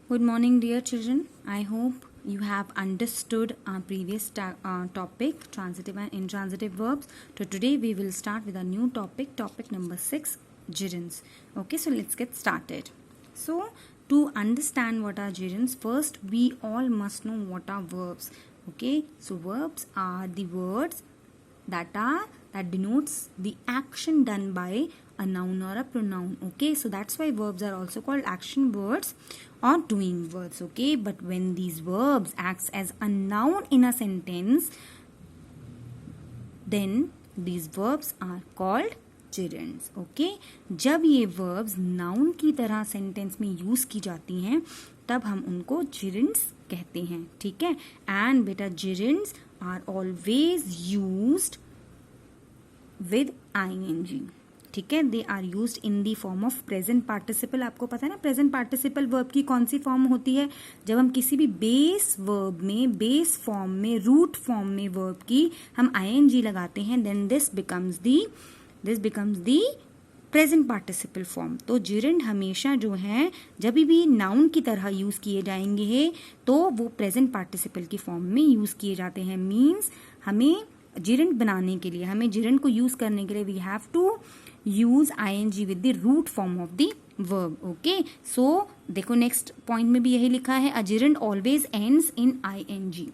Good morning, dear children. I hope you have understood our previous topic, transitive and intransitive verbs. So today we will start with a new topic, topic number 6, gerunds. Okay, so let's get started. So to understand what are gerunds, first we all must know what are verbs. Okay, so verbs are the words that denotes the action done by a noun or a pronoun. Okay, so that's why verbs are also called action words or doing words. Okay, but when these verbs acts as a noun in a sentence, then these verbs are called gerunds. Okay, जब ये verbs noun की तरह sentence में use की जाती हैं तब हम उनको gerunds कहते हैं. ठीक है, and बेटा gerunds are always used with ing. ठीक है, they are used in the form of present participle. आपको पता है ना प्रेजेंट पार्टिसिपल वर्ब की कौन सी फॉर्म होती है? जब हम किसी भी बेस वर्ब में, बेस फॉर्म में, रूट फॉर्म में वर्ब की हम ing लगाते हैं, then this becomes the present participle form. तो gerund हमेशा जो है जब भी नाउन की तरह यूज किए जाएंगे तो वो प्रेजेंट पार्टिसिपल की फॉर्म में यूज किए जाते हैं. मीन्स हमें gerund बनाने के लिए, हमें gerund को यूज करने के लिए we have to use ing with the root form of the verb. Okay, so देखो नेक्स्ट पॉइंट में भी यही लिखा है, a gerund always ends in ing.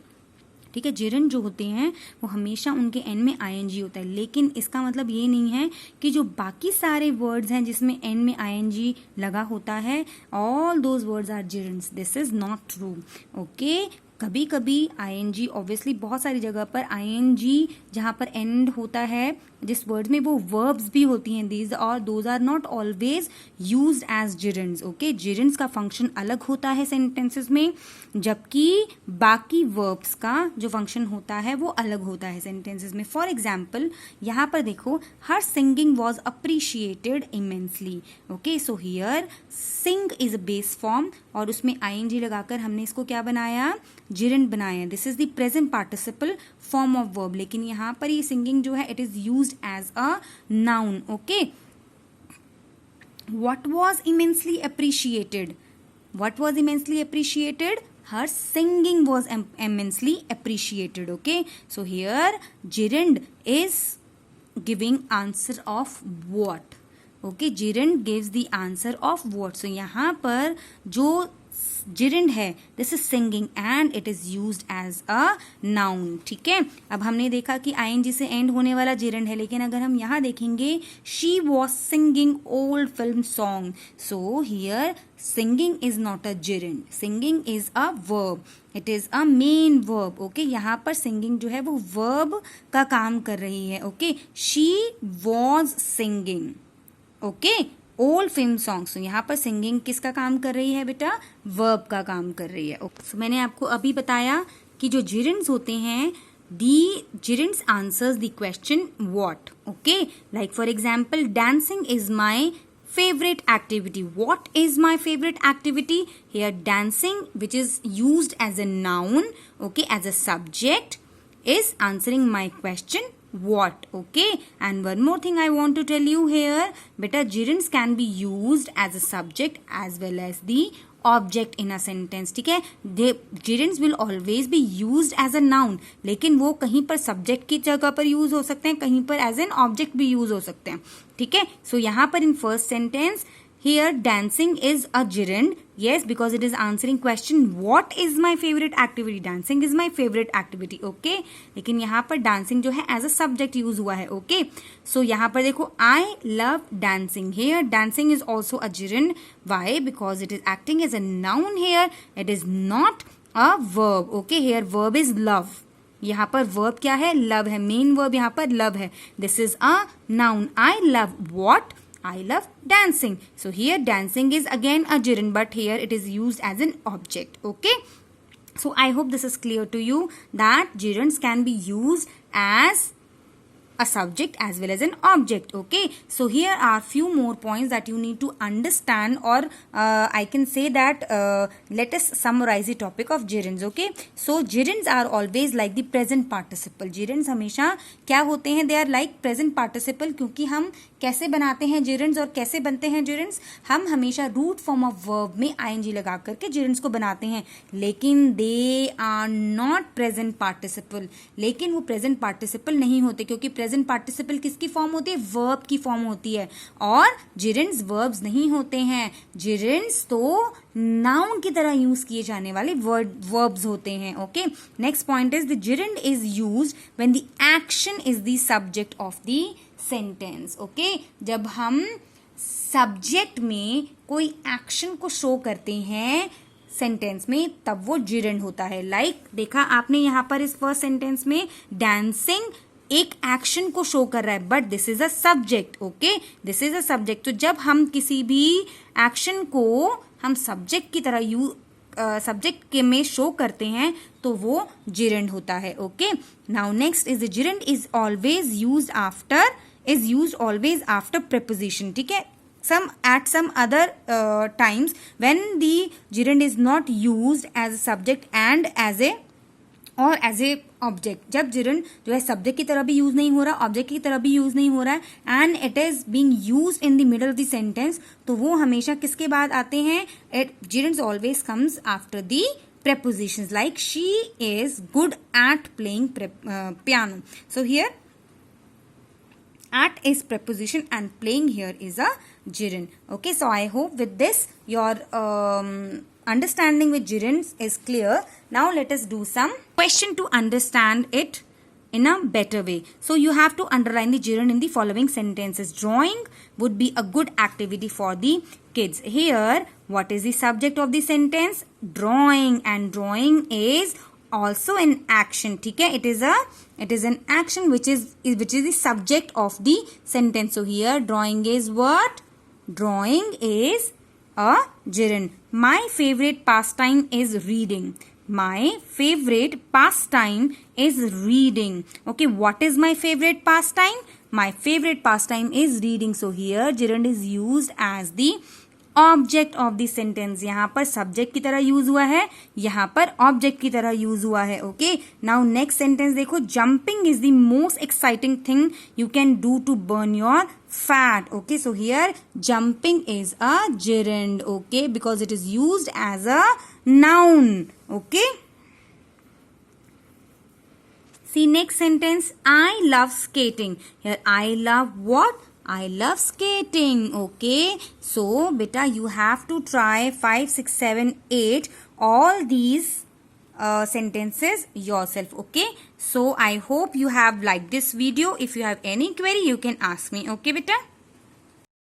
ठीक है, gerund जो होते हैं वो हमेशा उनके एंड में ing होता है, लेकिन इसका मतलब ये नहीं है कि जो बाकी सारे वर्ड्स हैं जिसमें एंड में ing लगा होता है, all those words are gerunds. This is not true. Okay, कभी कभी ing ऑब्वियसली बहुत सारी जगह पर ing जहां पर एंड होता है जिस वर्ड में वो वर्ब्स भी होती हैं, दीज और those are not always used as gerunds. ओके, gerunds का फंक्शन अलग होता है सेंटेंसेस में, जबकि बाकी वर्ब्स का जो फंक्शन होता है वो अलग होता है सेंटेंसेस में. फॉर एग्जाम्पल यहाँ पर देखो, हर singing was appreciated immensely. Okay, so here sing is a base form और उसमें ing लगाकर हमने इसको क्या बनाया? gerund बनाया. This is the present participle form of verb. लेकिन यहाँ पर ये सिंगिंग जो है it is used as a noun. Okay, what was immensely appreciated? What was immensely appreciated? Her singing was immensely appreciated. Okay, so here gerund is giving answer of what? Okay, gerund gives the answer of what? So यहाँ पर जो gerund है this is singing and it is used as a noun. ठीक है, अब हमने देखा कि ing से एंड होने वाला gerund है, लेकिन अगर हम यहाँ देखेंगे she was singing old film song, so here singing is not a gerund, singing is a verb, it is a main verb. Okay, यहाँ पर सिंगिंग जो है वो वर्ब का काम कर रही है. Okay, she was singing okay old film songs. यहाँ पर सिंगिंग किसका काम कर रही है बेटा? वर्ब का काम कर रही है. so, मैंने आपको अभी बताया कि जो gerunds होते हैं, दी gerunds answers the question what. Okay, like for example, dancing is my favorite activity. What is my favorite activity? Here dancing, which is used as a noun, okay, as a subject, is answering my question what. Okay, and one more thing I want to tell you here, beta gerunds can be used as a subject as well as the object in a sentence. ठीक है, gerunds will always be used as a noun, लेकिन वो कहीं पर subject की जगह पर use हो सकते हैं, कहीं पर एज एन ऑब्जेक्ट भी यूज हो सकते हैं. ठीक है, सो यहाँ पर in first sentence here dancing is a gerund, yes, because it is answering question what is my favorite activity. Dancing is my favorite activity. okay, लेकिन यहाँ पर dancing जो है as a subject यूज हुआ है. okay, so यहाँ पर देखो I love dancing. here dancing is also a gerund. why? because it is acting as a noun here, it is not a verb. okay, here verb is love. यहाँ पर verb क्या है? love है. main verb यहाँ पर love है. this is a noun. I love what? I love dancing. So here dancing is again a gerund, but here it is used as an object. Okay, so I hope this is clear to you that gerunds can be used as a subject as well as an object. Okay, so here are few more points that you need to understand, or I can say that let us summarize the topic of gerunds. Okay, so gerunds are always like the present participle. gerunds हमेशा क्या होते हैं, they are like present participle, क्योंकि हम कैसे बनाते हैं gerunds और कैसे बनते हैं gerunds, हम हमेशा रूट फॉर्म ऑफ वर्ब में ing लगा करके gerunds को बनाते हैं, लेकिन they are not present participle, लेकिन वो present participle नहीं होते, क्योंकि प्रेजेंट पार्टिसिपल किसकी फॉर्म होती है, वर्ब की फॉर्म होती है, और gerunds verbs नहीं होते हैं. gerunds तो नाउन की तरह यूज किए जाने वाले verbs होते हैं. Okay, next point is the gerund is used when the action is the subject of the sentence. Okay, जब हम सब्जेक्ट में कोई एक्शन को शो करते हैं सेंटेंस में, तब वो gerund होता है. लाइक देखा आपने यहाँ पर इस फर्स्ट सेंटेंस में डांसिंग एक एक्शन को शो कर रहा है, but this is a subject. Okay, this is a subject. तो जब हम किसी भी एक्शन को हम सब्जेक्ट की तरह सब्जेक्ट के में शो करते हैं तो वो gerund होता है. Okay, now next is the gerund is always used always after preposition. ठीक है, at some other times when the gerund is not used as a subject and as a object. जब gerund जो है subject की तरह भी use नहीं हो रहा, ऑब्जेक्ट की तरह भी यूज नहीं हो रहा है, and it is being used in the middle of the sentence, तो वो हमेशा किसके बाद आते हैं, gerunds always comes after the prepositions. like she is good at playing piano. so here at is preposition and playing here is a gerund. Okay, so I hope with this your understanding with gerunds is clear. Now let us do some question to understand it in a better way. So you have to underline the gerund in the following sentences. Drawing would be a good activity for the kids. Here, what is the subject of the sentence? Drawing, and drawing is also an action. ठीक है, it is an action which is the subject of the sentence. So here drawing is what? Drawing is a gerund. My favorite pastime is reading. My favorite pastime is reading. Okay, what is my favorite pastime? My favorite pastime is reading. So here gerund is used as the object of the sentence. यहाँ पर subject की तरह use हुआ है, यहाँ पर object की तरह यूज हुआ है. ओके, नाउ नेक्स्ट सेंटेंस देखो. Jumping is the most exciting thing you can do to burn your fat. Okay, so here jumping is a gerund. Okay, because it is used as a noun. Okay, see next sentence. I love skating. Here I love what? I love skating. Okay, so beta you have to try 5, 6, 7, 8 all these sentences yourself. Okay, so I hope you have liked this video. If you have any query you can ask me. Okay beta.